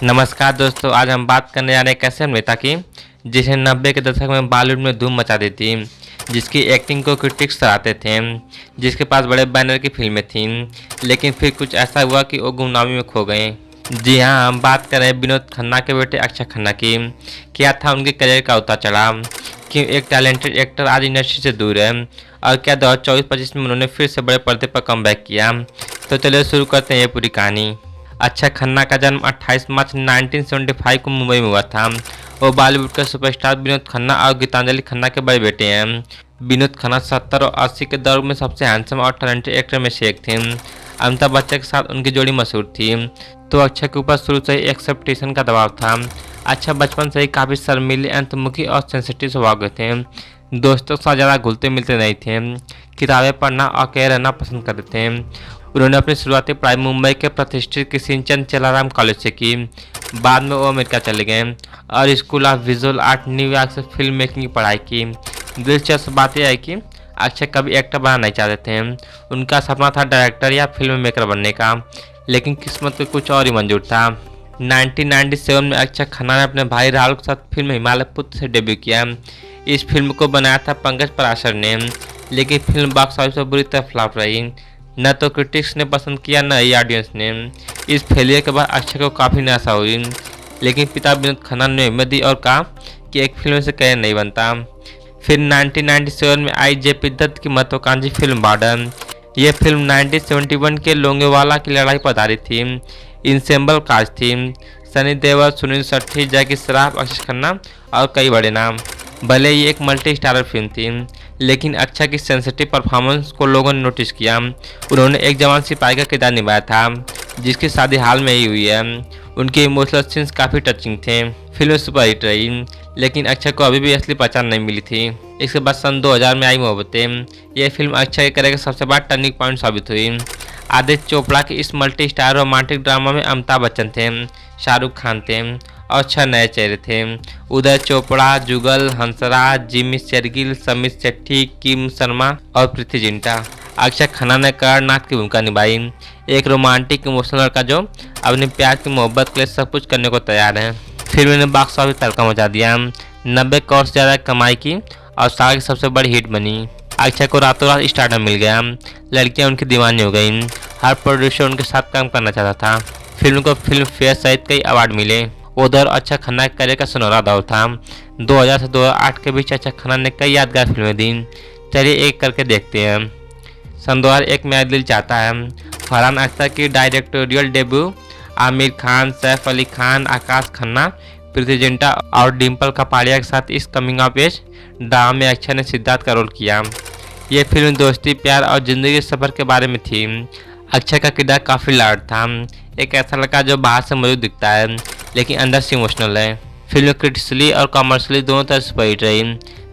नमस्कार दोस्तों, आज हम बात करने जा रहे हैं एक ऐसे अभिनेता की जिसने 90 के दशक में बॉलीवुड में धूम मचा दी थी, जिसकी एक्टिंग को क्रिटिक्स सराहते थे, जिसके पास बड़े बैनर की फिल्में थीं, लेकिन फिर कुछ ऐसा हुआ कि वो गुमनामी में खो गए। जी हाँ, हम बात कर रहे हैं विनोद खन्ना के बेटे अक्षय खन्ना की। क्या था उनके करियर का उतार चढ़ाव, क्यों एक टैलेंटेड एक्टर आज इंडस्ट्री से दूर है, और क्या 2024-25 में उन्होंने फिर से बड़े पर्दे पर कमबैक किया। तो चलिए शुरू करते हैं ये पूरी कहानी। अक्षय खन्ना का जन्म 28 मार्च 1975 को मुंबई में हुआ था। वो बॉलीवुड के सुपरस्टार विनोद खन्ना और गीतांजलि खन्ना के बड़े बेटे हैं। विनोद खन्ना 70 और 80 के दौर में सबसे हैंडसम और टैलेंटेड एक्टर में से एक थे। अमिताभ बच्चन के साथ उनकी जोड़ी मशहूर थी। तो अक्षय के ऊपर शुरू से ही एक्सेप्टेशन का दबाव था। अक्षय बचपन से ही काफ़ी शर्मीले, अंतर्मुखी और सेंसिटिव स्वभाव के थे। दोस्तों के साथ ज़्यादा घुलते मिलते नहीं थे। किताबें पढ़ना और अकेले रहना पसंद करते थे। उन्होंने अपनी शुरुआती पढ़ाई मुंबई के प्रतिष्ठित किशनचंद चलाराम कॉलेज से की। बाद में वो अमेरिका चले गए और school of visual art New York से फिल्म मेकिंग की पढ़ाई की। दिलचस्प बात यह है कि अक्षय कभी एक्टर बनना नहीं चाहते थे। उनका सपना था डायरेक्टर या फिल्म मेकर बनने का, लेकिन किस्मत को कुछ और ही मंजूर था। 1997 में अक्षय खन्ना ने अपने भाई राहुल के साथ फिल्म हिमालय पुत्र से डेब्यू किया। इस फिल्म को बनाया था पंकज पराशर ने, लेकिन फिल्म बॉक्स ऑफिस पर बुरी तरह फ्लॉप रही। न तो क्रिटिक्स ने पसंद किया न ही ऑडियंस ने। इस फेलियर के बाद अक्षय को काफ़ी निराशा हुई, लेकिन पिता विनोद खन्ना ने हिम्मत दी और कहा कि एक फिल्म से करियर नहीं बनता। फिर 1997 में आई जेपी दत्त की महत्वाकांक्षी फिल्म बॉर्डर। यह फिल्म 1971 के लोंगेवाला की लड़ाई पर आधारित थी। इंसेम्बल कास्ट थी, सनी देओल, सुनील शेट्टी, जैकी श्रॉफ, अक्षय खन्ना और कई बड़े नाम। भले ही एक मल्टी स्टारर फिल्म थी, लेकिन अक्षय की सेंसिटिव परफॉर्मेंस को लोगों ने नोटिस किया। उन्होंने एक जवान सिपाही का किरदार निभाया था, जिसकी शादी हाल में ही हुई है। उनके इमोशनल सीन्स काफ़ी टचिंग थे। फिल्म सुपरहिट रही, लेकिन अक्षय को अभी भी असली पहचान नहीं मिली थी। इसके बाद सन 2000 में आई मोहब्बतें। यह फिल्म अक्षय के करियर का सबसे बड़ा टर्निंग पॉइंट साबित हुई। आदित्य चोपड़ा के इस मल्टी स्टार रोमांटिक ड्रामा में अमिताभ बच्चन थे, शाहरुख खान थे और 6 नए चेहरे थे। उदय चोपड़ा, जुगल हंसराज, जिमी शेरगिल, समीर शेट्टी, किम शर्मा और प्रीति जिंटा। अक्षय खन्ना ने करनाथ की भूमिका निभाई, एक रोमांटिक इमोशनल लड़का जो अपने प्यार की मोहब्बत के लिए सब कुछ करने को तैयार है। फिल्म ने बॉक्स ऑफिस तड़का मचा दिया, 90 करोड़ से ज़्यादा कमाई की और साल की सबसे बड़ी हिट बनी। अक्षय को रातों रात स्टारडम मिल गया, लड़कियां उनकी दीवानी हो गईं। हर प्रोड्यूसर उनके साथ काम करना चाहता था। फिल्म को फिल्म फेयर सहित कई अवार्ड मिले। वो दौर अक्षय खन्ना के करियर का सुनहरा दौर था। 2000 से 2008 के बीच अक्षय खन्ना ने कई यादगार फिल्में दी। चलिए एक करके देखते हैं। सन 2001 में दिल चाहता है, फरहान अख्तर की डायरेक्टोरियल डेब्यू। आमिर खान, सैफ अली खान, आकाश खन्ना, प्रीति जिंटा और डिम्पल कपाड़िया के साथ इस कमिंग ऑफ एज ड्रामा में अक्षय ने सिद्धार्थ का रोल किया। ये फिल्म दोस्ती, प्यार और जिंदगी के सफर के बारे में थी। अक्षय का किरदार काफ़ी लाड था, एक ऐसा लड़का जो बाहर से मौजूद दिखता है लेकिन अंदर से इमोशनल है। फिल्म क्रिटिकली और कमर्शियली दोनों तरह से सुपरहिट रही।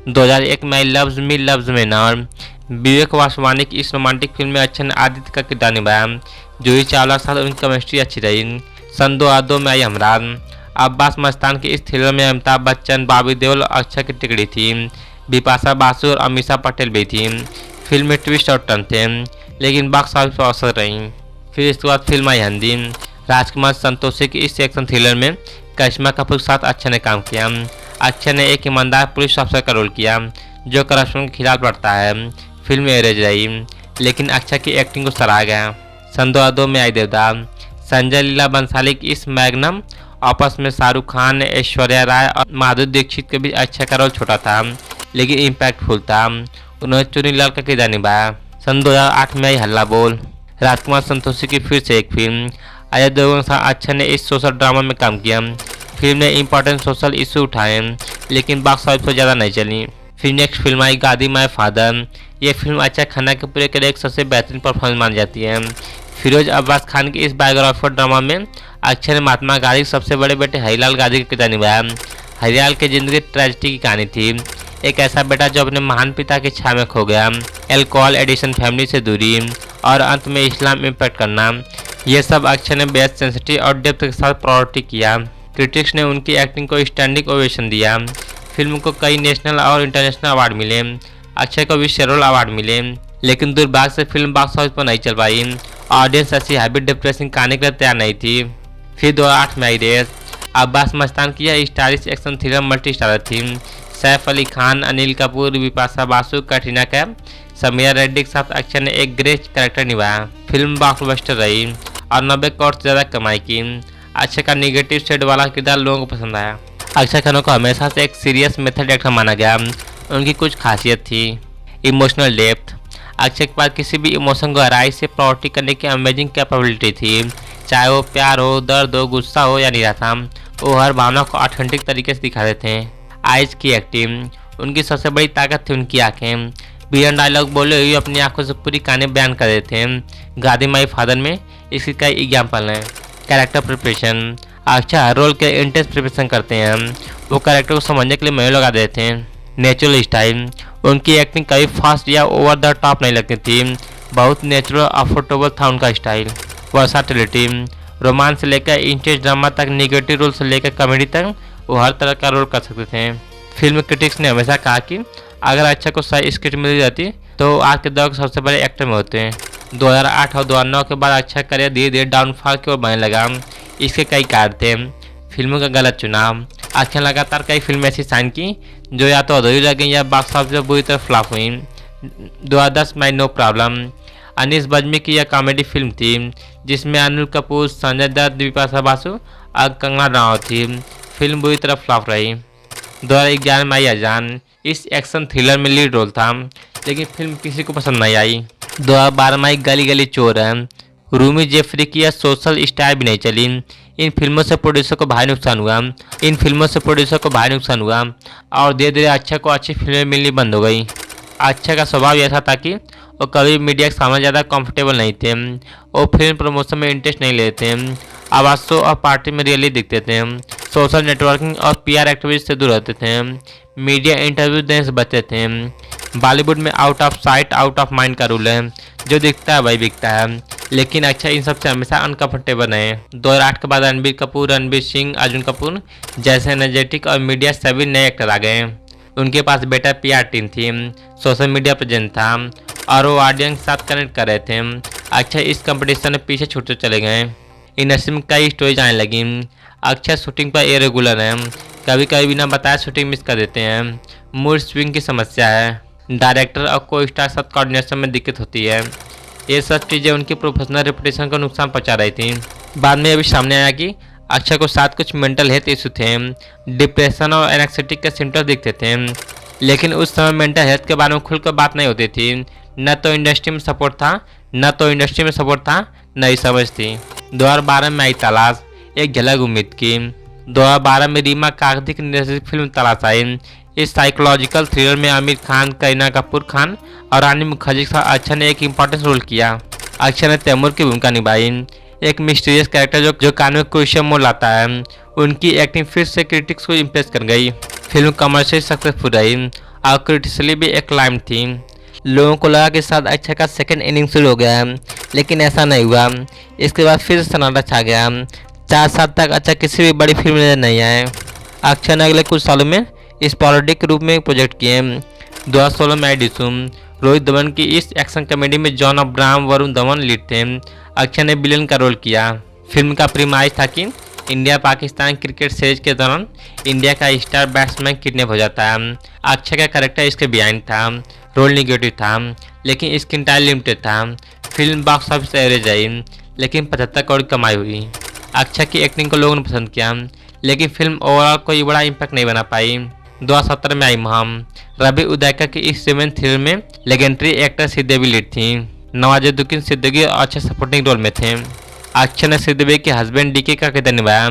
2001 में लव्स मी लव्स में नार। विवेक वासवानी की इस रोमांटिक फिल्म में अक्षय ने आदित्य का किरदार निभाया। जूही चावला के साथ उनकी केमिस्ट्री अच्छी रही। सन 2002 में आई हमरान। अब्बास मस्तान की इस थ्रिलर में अमिताभ बच्चन, बॉबी देओल और अक्षय की टिकड़ी थी। बिपाशा बासु और अमीषा पटेल भी थी। फिल्म में ट्विस्ट और टर्न थे, लेकिन बॉक्स ऑफिस पर असर रही। फिर इसके बाद फिल्म आई हिंदी। राजकुमार संतोषी की इस एक्शन थ्रिलर में करिश्मा कपूर के साथ अक्षय ने काम किया। अक्षय ने एक ईमानदार पुलिस अफसर का रोल किया जो करप्शन के खिलाफ लड़ता है। फिल्म एवरेज रही, लेकिन अक्षय की एक्टिंग को सराहा गया। सन 2002 में आई देवदास। संजय लीला बंसाली की इस मैग्नम आपस में शाहरुख खान, ऐश्वर्या राय और माधुरी दीक्षित के बीच अक्षय का रोल छोटा था, लेकिन इम्पैक्टफुल था। उन्होंने चुनी लाल का किरदार निभाया। सन 2008 में आई हल्ला बोल। राजकुमार संतोषी की फिर से एक फिल्म। अजय देवगन के साथ अक्षय ने इस सोशल ड्रामा में काम किया। फिल्म ने इंपॉर्टेंट सोशल इशू उठाए, लेकिन बॉक्स ऑफिस पर ज़्यादा नहीं चली। फिर नेक्स्ट फिल्म आई गादी माय फादर। यह फिल्म अक्षय खन्ना के पूरे करियर एक सबसे बेहतरीन परफॉर्मेंस मानी जाती है। फिरोज अब्बास खान की इस बायोग्राफर ड्रामा में अक्षय ने महात्मा गांधी के सबसे बड़े बेटे हरिलाल गांधी का किरदार निभाया। हरिलाल की जिंदगी ट्रेजिडी की कहानी थी, एक ऐसा बेटा जो अपने महान पिता की छाया में खो गया, एल्कोहल एडिशन, फैमिली से दूरी और अंत में इस्लाम इम्पैक्ट करना। यह सब अक्षय ने बेहद सेंसिटिव और डेप्थ के साथ प्रायोरिटी किया। क्रिटिक्स ने उनकी एक्टिंग को स्टैंडिंग ओवेशन दिया। फिल्म को कई नेशनल और इंटरनेशनल अवार्ड मिले। अक्षय को भी शेरोल अवार्ड मिले, लेकिन दुर्भाग्य से फिल्म बॉक्स ऑफिस पर नहीं चल पाई। ऑडियंस ऐसी हैबिट डिप्रेसिंग कहानी के लिए तैयार नहीं थी। फिर 2008 में आई रेस। अब्बास मस्तान की यह stylish action thriller multi starrer थी। सैफ अली खान, अनिल कपूर, बिपाशा बासु, कटरीना कैफ, समीरा रेड्डी के साथ अक्षय ने एक ग्रेट कैरेक्टर निभाया। फिल्म ब्लॉकबस्टर रही और 90 करोड़ से ज़्यादा कमाई की। अक्षय का निगेटिव शेड वाला किरदार लोगों को पसंद आया। अक्षय खान को हमेशा से एक सीरियस मेथड एक्टर माना गया। उनकी कुछ खासियत थी। इमोशनल डेप्थ, अक्षय के पास किसी भी इमोशन को गहराई से प्रॉपर्टी करने की अमेजिंग कैपेबिलिटी थी। चाहे वो प्यार हो, दर्द हो, गुस्सा हो या निराशा, वो हर भावना को ऑथेंटिक तरीके से दिखाते थे। आइज की एक्टिंग, उनकी सबसे बड़ी ताकत थी उनकी आंखें। बिना डायलॉग बोले हुए अपनी आंखों से पूरी कहानी बयान कर देते हैं। गादी माई फादर में इसकी कई एग्जाम्पल हैं। कैरेक्टर प्रिपरेशन, अक्षय हर रोल के इंटेंस प्रिपरेशन करते हैं। वो कैरेक्टर को समझने के लिए महीनों लगा देते हैं। नेचुरल स्टाइल, उनकी एक्टिंग कभी फास्ट या ओवर द टॉप नहीं लगती थी। बहुत नेचुरल अफोर्डेबल था उनका स्टाइल। वर्साटिलिटी, रोमांस से लेकर इंटेंस ड्रामा तक, नेगेटिव रोल से लेकर कॉमेडी तक वो हर तरह का रोल कर सकते थे। फिल्म क्रिटिक्स ने हमेशा कहा कि अगर अक्षय को सही स्क्रिप्ट मिल जाती तो आज के दौर के सबसे बड़े एक्टर में होते हैं। 2008 और 2009 के बाद अक्षय करियर धीरे धीरे डाउनफॉल की ओर बढ़ने लगा। इसके कई कारण थे। फिल्मों का गलत चुनाव, अक्षय लगातार कई फिल्में ऐसी साइन की जो या तो अधूरी रह गई या बॉक्स ऑफिस पर बुरी तरह फ्लॉप हुई। 2010 में नो प्रॉब्लम, अनीस बज्मी की यह कॉमेडी फिल्म थी जिसमें अनिल कपूर, संजय दत्त, बिपाशा बासु और कंगना रनावत थी। फिल्म बुरी तरह फ्लॉप रही। 2011 में आई अजान, इस एक्शन थ्रिलर में लीड रोल था लेकिन फिल्म किसी को पसंद नहीं आई। 2012 में आई गली गली चोर है, रूमी जेफरी की यह सोशल स्टाइल भी नहीं चली। इन फिल्मों से प्रोड्यूसर को भारी नुकसान हुआ और धीरे धीरे अक्षय को अच्छी फिल्में मिलनी बंद हो गई। अक्षय का स्वभाव ऐसा था कि वो कभी मीडिया के सामने ज़्यादा कंफर्टेबल नहीं थे। वो फिल्म प्रमोशन में इंटरेस्ट नहीं लेते, आवाज शो और पार्टी में रियली दिखते थे। सोशल नेटवर्किंग और पीआर एक्टिविटीज से दूर रहते थे। मीडिया इंटरव्यू देने से बचते थे। बॉलीवुड में out of sight out of mind का रूल है, जो दिखता है वही बिकता है। लेकिन अक्षय इन सबसे हमेशा अनकंफर्टेबल है। 2008 के बाद रणबीर कपूर, रणबीर सिंह, अर्जुन कपूर जैसे एनर्जेटिक और मीडिया सभी नए एक्टर आ गए। उनके पास बेटर पीआर टीम थी, सोशल मीडिया प्रेजेंट था और वो ऑडियंस के साथ कनेक्ट कर रहे थे। अक्षय इस कंपटीशन में पीछे छूटते चले गए। इंडस्ट्री में कई स्टोरीज आने लगी। अक्षय शूटिंग पर इरेगुलर है, कभी कभी बिना बताए शूटिंग मिस कर देते हैं। मूड स्विंग की समस्या है। डायरेक्टर और को स्टार साथ कोऑर्डिनेशन में दिक्कत होती है। ये सब चीज़ें उनकी प्रोफेशनल रेपुटेशन को नुकसान पहुंचा रही थी। बाद में ये भी सामने आया कि अक्षय को साथ कुछ मेंटल हेल्थ इशू थे, डिप्रेशन और एंग्जाइटी के सिम्टम्स दिखते थे। लेकिन उस समय मेंटल हेल्थ के बारे में खुलकर बात नहीं होती थी। न तो इंडस्ट्री में सपोर्ट था न ही समझ थी। 2012 में आई तलाश, एक झलक उम्मीद की। 2012 में रीमा कागती की निर्देशित फिल्म तलाश आई। इस साइकोलॉजिकल थ्रिलर में आमिर खान, करीना कपूर खान और रानी मुखर्जी के साथ अक्षय ने एक इम्पोर्टेंट रोल किया। अक्षय ने तैमूर की भूमिका निभाई, एक मिस्टीरियस कैरेक्टर जो कान में क्वेश्चन मोड़ लाता है। उनकी एक्टिंग फिर से क्रिटिक्स को इम्प्रेस कर गई। फिल्म कमर्शियल सक्सेसफुल रही और क्रिटिकली भी एक्लाइम्ड थी। लोगों को लगा कि शायद अक्षय का सेकंड इनिंग शुरू हो गया है, लेकिन ऐसा नहीं हुआ। इसके बाद फिर सन्नाटा छा गया। 4 साल तक अक्षय किसी भी बड़ी फिल्म में नहीं आए। अक्षय ने अगले कुछ सालों में स्पॉराडिक रूप में प्रोजेक्ट किए। 2016 में आई डिसूम, रोहित धवन की इस एक्शन कॉमेडी में John Abraham, Varun Dhawan lead थे। अक्षय ने विलेन का रोल किया। फिल्म का प्रीमाइज था कि इंडिया पाकिस्तान क्रिकेट सीरीज के दौरान इंडिया का स्टार बैट्समैन किडनैप हो जाता है। अक्षय का कैरेक्टर इसके बिहाइंड था। रोल निगेटिव था लेकिन स्क्रीन टाइम लिमिटेड था। फिल्म बॉक्स ऑफिस एवरेज आई लेकिन 75 करोड़ कमाई हुई। अक्षय की एक्टिंग को लोगों ने पसंद किया लेकिन फिल्म ओवरऑल कोई बड़ा इम्पैक्ट नहीं बना पाई। 2017 में आई महम, रवि उदयकर की इस सेवन थ्रिलर में लेजेंडरी एक्टर श्रीदेवी लीड थी। नवाजुद्दीन सिद्दीकी अच्छे सपोर्टिंग रोल में थे। अक्षय ने श्रीदेवी के हस्बैंड डीके का किरदार निभाया,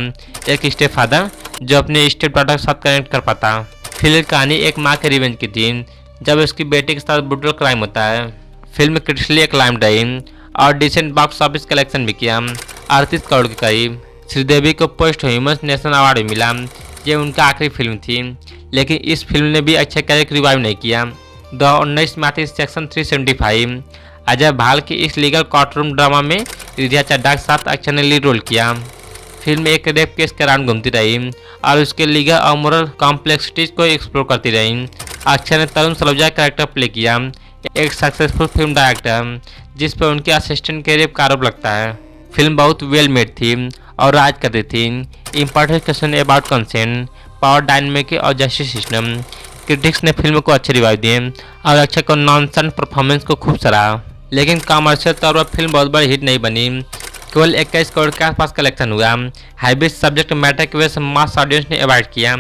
एक स्टेप फादर जो अपने स्टेप डॉटर के साथ कनेक्ट कर पाता। फिल्म कहानी एक माँ के रिवेंज की थी जब उसकी बेटी के साथ ब्रूटल क्राइम होता है। फिल्म क्रिटिकली एक्लाइम्ड रही और डिसेंट बॉक्स ऑफिस कलेक्शन भी किया, 38 करोड़ के करीब। श्रीदेवी को पोस्ट ह्यूमन नेशनल अवार्ड भी मिला। ये उनका आखिरी फिल्म थी लेकिन इस फिल्म ने भी अक्षय कैरेक्टर रिवाइव नहीं किया। 2019 में आती सेक्शन 375, अजय भाल की इस लीगल कोर्टरूम ड्रामा में रिधिया चड्ढा के साथ अक्षय ने लीड रोल किया। फिल्म एक रेप केस के अराउंड घूमती रही और उसके लीगल और मोरल कॉम्प्लेक्सिटीज को एक्सप्लोर करती रही। अक्षय ने तरुण सलूजा कैरेक्टर प्ले किया, एक सक्सेसफुल फिल्म डायरेक्टर जिस पर उनके असिस्टेंट के रेप का आरोप लगता है। फिल्म बहुत वेल मेड थी और राज करती थी। Important question about consent, power dynamic और जस्टिस सिस्टम। क्रिटिक्स ने फिल्म को अच्छे रिव्यू दिए और अक्षय को नॉनसेंस परफॉर्मेंस को खूब सराहा, लेकिन कमर्शियल तौर पर फिल्म बहुत बड़ी हिट नहीं बनी। केवल 21 करोड़ के आसपास कलेक्शन हुआ। हैवी सब्जेक्ट मैटर की वजह से मास ऑडियंस ने अवॉइड किया।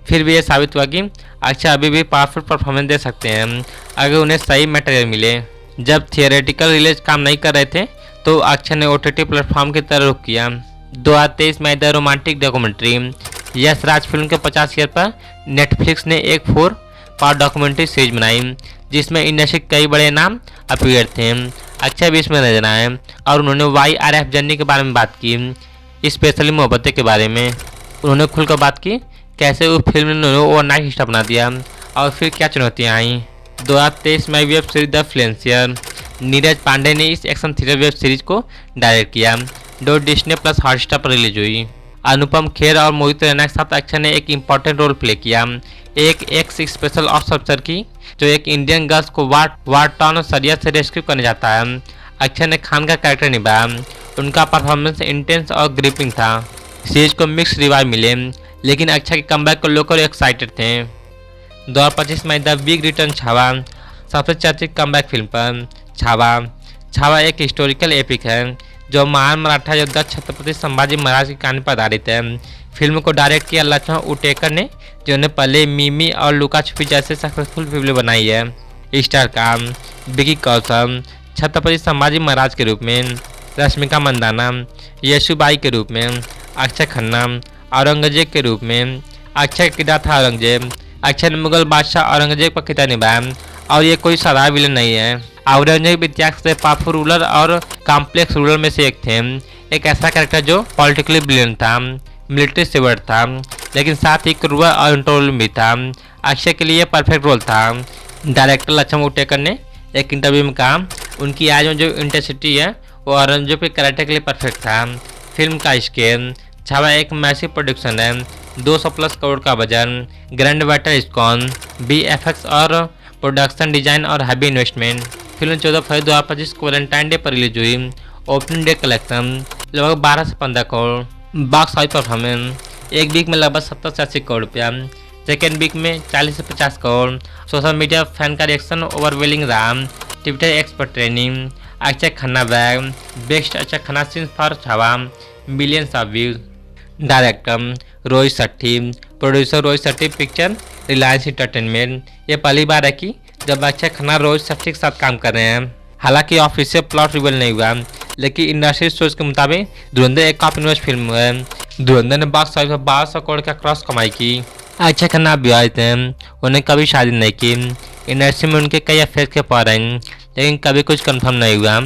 फिर भी ये साबित हुआ कि अक्षय अभी भी पावरफुल परफॉर्मेंस दे सकते हैं अगर उन्हें सही मटेरियल मिले। जब थिएरेटिकल रिलीज काम नहीं कर रहे थे तो अक्षय ने OTT प्लेटफॉर्म की तरह रुख किया। 2023 में the romantic documentary Yash Raj film के 50 ईयर पर नेटफ्लिक्स ने एक 4 पार्ट डॉक्यूमेंट्री सीरीज बनाई, जिसमें इंडस्ट्री के कई बड़े नाम अपीयर थे। अक्षय भी इसमें नजर आए और उन्होंने YRF जर्नी के बारे में बात की, स्पेशली मोहब्बतें के बारे में। उन्होंने खुलकर बात की कैसे उस फिल्म ने ओवरनाइट हिट बना दिया और फिर क्या चुनौतियाँ आई। 2023 में वेब सीरीज द फ्लुएंसर नीरज पांडे ने इस एक्शन थ्रिलर वेब सीरीज को डायरेक्ट किया, जो डिज्नी प्लस हॉटस्टार पर रिलीज हुई। अनुपम खेर और मोहित रैना के साथ अक्षय ने एक इम्पॉर्टेंट रोल प्ले किया, एक एक्स स्पेशल ऑफिसर की जो एक इंडियन गर्ल्स को वार टाउन और सरिया से रेस्क्यू करने जाता है। अक्षय ने खान का कैरेक्टर निभाया। उनका परफॉर्मेंस इंटेंस और ग्रिपिंग था। सीरीज को मिक्स रिवाइव मिले, लेकिन अक्षय के कमबैक को लेकर एक्साइटेड थे। 2025 में द बिग रिटर्न छावा सबसे चर्चित कमबैक फिल्म पर। छावा एक हिस्टोरिकल एपिक है जो महान मराठा योद्धा छत्रपति संभाजी महाराज की कहानी पर आधारित है। फिल्म को डायरेक्ट किया लक्ष्मण उटेकर ने, जिन्होंने पहले मिमी और लुका छुपी जैसे सक्सेसफुल फिल्में बनाई है। स्टार कास्ट विकी कौशल छत्रपति संभाजी महाराज के रूप में, रश्मिका मंदाना यशुबाई के रूप में, अक्षय खन्ना औरंगजेब के रूप में। अक्षय का किरदार था औरंगजेब। अक्षय ने मुगल बादशाह औरंगजेब का किरदार निभाया और ये कोई साधारण विलन नहीं है। औरंगजेब इतिहास से पावरफुल रूलर और कॉम्प्लेक्स रूलर में से एक थे। एक ऐसा कैरेक्टर जो पॉलिटिकली ब्रिलियंट था, मिलिट्री सेवर था, लेकिन साथ ही क्रूर और इंट्रोल भी था। अक्षय के लिए परफेक्ट रोल था। डायरेक्टर लक्ष्मण उटेकर ने एक इंटरव्यू में कहा उनकी आज में जो इंटेंसिटी है वो औरंगजेब के कैरेक्टर के लिए परफेक्ट था। फिल्म का स्केल छावा एक मैसिव प्रोडक्शन है, 200+ करोड़ का बजट, ग्रैंड वाटर स्कॉन, VFX और प्रोडक्शन डिजाइन और हैवी इन्वेस्टमेंट। फिल्म 14 फरवरी 2025 को वैलेंटाइन डे पर रिलीज हुई। ओपनिंग डे कलेक्शन लगभग 12 से 15 करोड़। बॉक्स ऑफिस परफॉर्मेंस एक वीक में लगभग 70 से 80 करोड़ रुपया, सेकेंड वीक में 40 से 50 करोड़। सोशल मीडिया फैन का रिएक्शन ओवरवेलिंग रहा। ट्विटर एक्स पर trending. Akshaye Khanna bag best Akshaye Khanna scenes for Chhaava, millions of views. Director Rohit Shetty, producer Rohit Shetty, picture Reliance Entertainment. ये पहली बार है कि जब अक्षय खन्ना रोहित शेट्टी के साथ काम कर रहे हैं। हालांकि ऑफिशियल प्लॉट रिवील नहीं हुआ, लेकिन इंडस्ट्री सोर्स के मुताबिक धुरंधर एक कॉप इन्वेस्ट फिल्म है। धुरंधर ने बॉक्स ऑफिस पर 1200 करोड़ का क्रॉस कमाई की। अक्षय खन्ना विवाहित हैं, उन्हें कभी शादी नहीं की। इंडस्ट्री में उनके कई अफेयर के पार हैं, लेकिन कभी कुछ कंफर्म नहीं हुआ।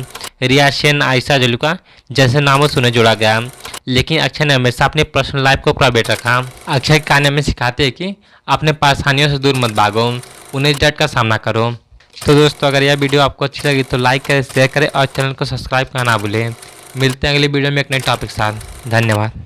रिया सेन, आयशा जलूका जैसे नामों से उन्हें जोड़ा गया, लेकिन अक्षय ने हमेशा अपनी पर्सनल लाइफ को प्राइवेट रखा। अक्षय कहानी में सिखाते हैं कि अपने परेशानियों से दूर मत भागो, उन्हें डट का सामना करो। तो दोस्तों, अगर यह वीडियो आपको अच्छी लगी तो लाइक करें, शेयर करें और चैनल को सब्सक्राइब करना ना भूलें। मिलते हैं अगली वीडियो में एक नए टॉपिक के साथ। धन्यवाद।